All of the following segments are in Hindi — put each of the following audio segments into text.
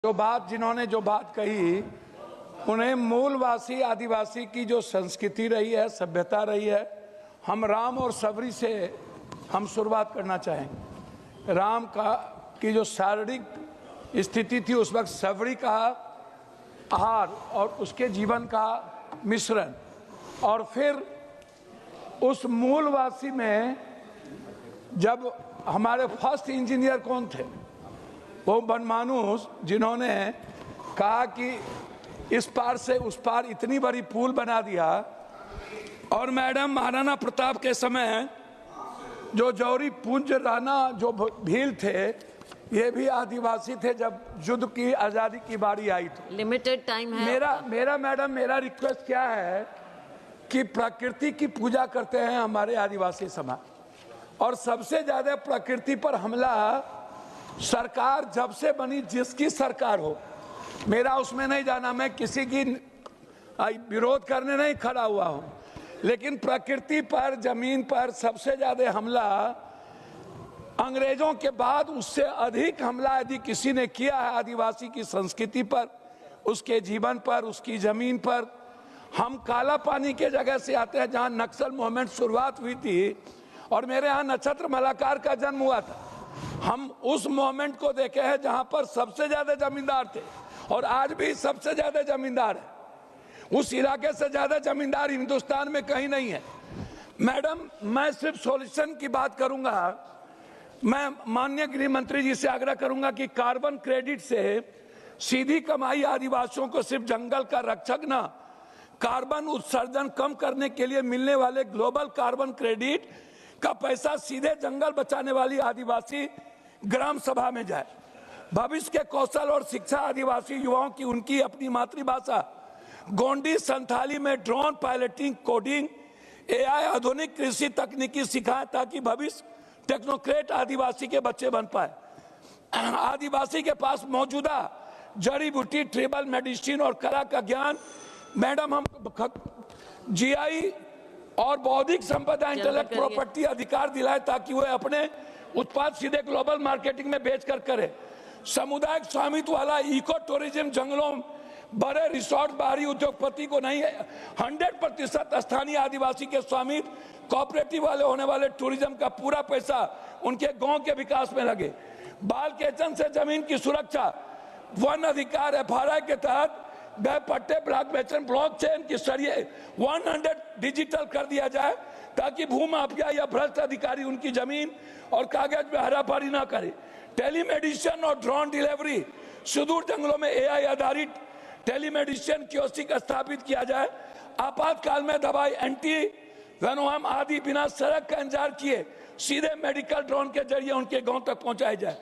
जिन्होंने जो बात कही, उन्हें मूलवासी आदिवासी की जो संस्कृति रही है, सभ्यता रही है, हम राम और सबरी से हम शुरुआत करना चाहेंगे। राम की जो शारीरिक स्थिति थी, उस वक्त सबरी का आहार और उसके जीवन का मिश्रण, और फिर उस मूलवासी में जब हमारे फर्स्ट इंजीनियर कौन थे, वो बनमानुस, जिन्होंने कहा कि इस पार से उस पार इतनी बड़ी पुल बना दिया। और मैडम, महाराणा प्रताप के समय जो जौहरी पुंज राणा जो भील थे, ये भी आदिवासी थे जब युद्ध की आजादी की बारी आई। तो लिमिटेड टाइम है। मेरा रिक्वेस्ट क्या है कि प्रकृति की पूजा करते हैं हमारे आदिवासी समाज, और सबसे ज्यादा प्रकृति पर हमला सरकार जब से बनी, जिसकी सरकार हो, मेरा उसमें नहीं जाना, मैं किसी की विरोध करने नहीं खड़ा हुआ हूं, लेकिन प्रकृति पर, जमीन पर सबसे ज्यादा हमला अंग्रेजों के बाद, उससे अधिक हमला यदि किसी ने किया है आदिवासी की संस्कृति पर, उसके जीवन पर, उसकी जमीन पर। हम काला पानी के जगह से आते हैं जहां नक्सल मूवमेंट शुरुआत हुई थी, और मेरे यहाँ नक्षत्र मलाकार का जन्म हुआ था। हम उस मोमेंट को देखे हैं जहां पर सबसे ज्यादा जमींदार थे, और आज भी सबसे ज्यादा जमींदार है। उस इलाके से ज्यादा जमींदार हिंदुस्तान में कहीं नहीं है। मैडम, मैं सिर्फ सॉल्यूशन की बात करूंगा। मैं माननीय गृह मंत्री जी से आग्रह करूंगा कि कार्बन क्रेडिट से सीधी कमाई आदिवासियों को सिर्फ जंगल का रक्षक ना, कार्बन उत्सर्जन कम करने के लिए मिलने वाले ग्लोबल कार्बन क्रेडिट का पैसा सीधे जंगल बचाने वाली आदिवासी ग्राम सभा में जाए। भविष्य के कौशल और शिक्षा आदिवासी युवाओं की उनकी अपनी मातृभाषा गोंडी संथाली में ड्रोन पायलटिंग, कोडिंग, एआई, आधुनिक कृषि तकनीकी सिखाएं, ताकि भविष्य टेक्नोक्रेट आदिवासी के बच्चे बन पाए। आदिवासी के पास मौजूदा जड़ी बूटी, ट्रिबल मेडिसिन और कला का ज्ञान, मैडम, हम जीआई और बौद्धिक संपदा, इंटेलेक्ट प्रॉपर्टी अधिकार दिलाए, ताकि वह अपने उत्पाद सीधे ग्लोबल मार्केटिंग में बेचकर करे। सामुदायिक स्वामित्व वाला इको टूरिज्म, जंगलों, बड़े रिसोर्ट बाहरी उद्योगपति को नहीं, 100% स्थानीय आदिवासी के स्वामित्व, कोऑपरेटिव वाले होने वाले टूरिज्म का पूरा पैसा उनके गांव के विकास में लगे। बाल केचन से जमीन की सुरक्षा, वन अधिकार एफआरआई के तहत गए पट्टे ब्लॉकचेन के जरिए 100 डिजिटल कर दिया जाए, ताकि भूमाफिया या भ्रष्ट अधिकारी उनकी जमीन और कागज में हराफारी ना करे। टेलीमेडिसिन और ड्रोन डिलीवरी, सुदूर जंगलों में एआई आधारित टेलीमेडिसिन कियोस्क स्थापित किया जाए। आपातकाल में दवाई, एंटी वेनोम आदि बिना सड़क का इंतजार किए सीधे मेडिकल ड्रोन के जरिए उनके गांव तक पहुंचाई जाए।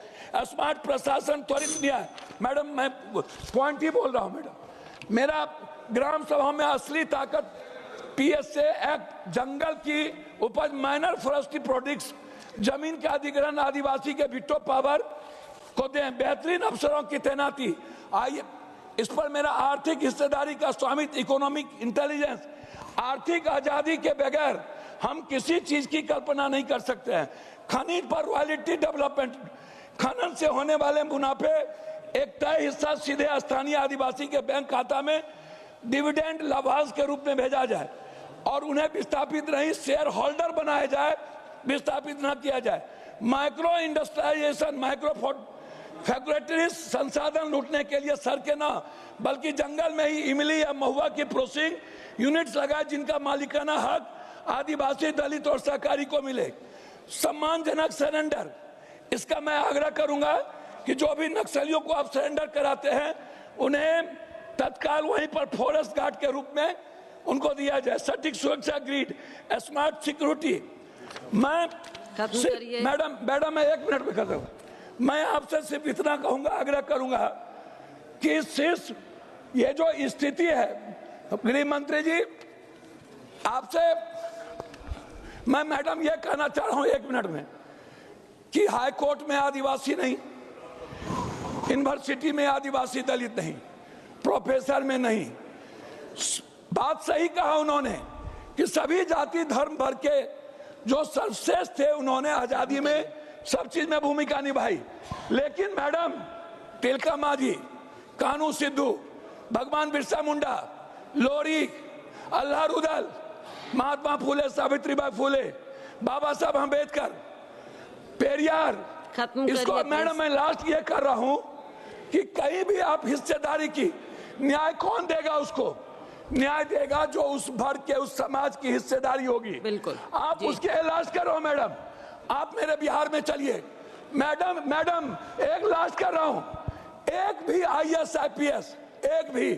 स्मार्ट प्रशासन, त्वरित न्याय। मैडम, मैं पॉइंट ही बोल रहा हूं। मैडम, मेरा ग्राम सभा में असली ताकत पीएसए एक्ट, जंगल की उपज, माइनर फॉरेस्ट्री प्रोडक्ट्स, जमीन के अधिग्रहण आदिवासी के विटो पावर को दें, बेहतरीन अफसरों की तैनाती। आइए, इस पर मेरा आर्थिक हिस्सेदारी का स्वामित्व, इकोनॉमिक इंटेलिजेंस। आर्थिक आजादी के बगैर हम किसी चीज की कल्पना नहीं कर सकते हैं। खनिज पर रॉयल्टी डेवलपमेंट, खनन से होने वाले मुनाफे एक तय हिस्सा सीधे स्थानीय आदिवासी के बैंक खाता में डिविडेंड लाभांश के रूप में भेजा जाए, और उन्हें विस्थापित नहीं, शेयर होल्डर बनाया जाए, विस्थापित न किया जाए। माइक्रो इंडस्ट्रियलाइजेशन, माइक्रो फैक्ट्रीज संसाधन लूटने के लिए सड़कें न, बल्कि जंगल में ही इमली या महुआ की प्रोसेसिंग यूनिट्स लगाए, जिनका मालिकाना हक आदिवासी, दलित और सहकारी को मिले। सम्मानजनक सरेंडर, इसका मैं आग्रह करूंगा कि जो भी नक्सलियों को आप सरेंडर कराते हैं, उन्हें तत्काल वहीं पर फॉरेस्ट गार्ड के रूप में उनको दिया जाए। सटीक सुरक्षा ग्रिड, स्मार्ट सिक्योरिटी। मैडम, मैं 1 मिनट में कर दूंगा। मैं आपसे सिर्फ इतना कहूंगा, आग्रह करूंगा कि सिर्फ ये जो स्थिति है, गृह मंत्री जी, आपसे मैं मैडम ये कहना चाह रहा हूं 1 मिनट में, कि हाई कोर्ट में आदिवासी नहीं, यूनिवर्सिटी में आदिवासी दलित नहीं, प्रोफेसर में नहीं। बात सही कहा उन्होंने कि सभी जाति धर्म भर के जो सर्वश्रेष्ठ थे, उन्होंने आजादी में सब चीज में भूमिका निभाई। लेकिन मैडम तिलका मांझी, कानू सिद्धू, भगवान बिरसा मुंडा, लोरी, अल्लाह रुदल, महात्मा फूले, सावित्रीबाई फूले, बाबा साहब अम्बेडकर, पेरियार। इसको मैडम मैं लास्ट ये कर रहा हूं कि कहीं भी आप हिस्सेदारी की न्याय कौन देगा? उसको न्याय देगा जो उस भर के उस समाज की हिस्सेदारी होगी। बिल्कुल आप उसके इलाज करो मैडम। आप मेरे बिहार में चलिए मैडम एक लास्ट कर रहा हूं, एक भी IAS IPS एक भी,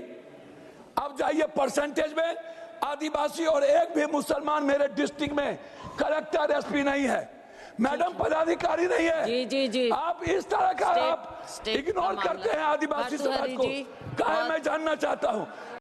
अब जाइए परसेंटेज में आदिवासी और एक भी मुसलमान मेरे डिस्ट्रिक्ट में कलेक्टर SP नहीं है मैडम, पदाधिकारी नहीं है। जी। आप इस तरह का आप इग्नोर करते हैं आदिवासी समाज को, क्या मैं जानना चाहता हूं।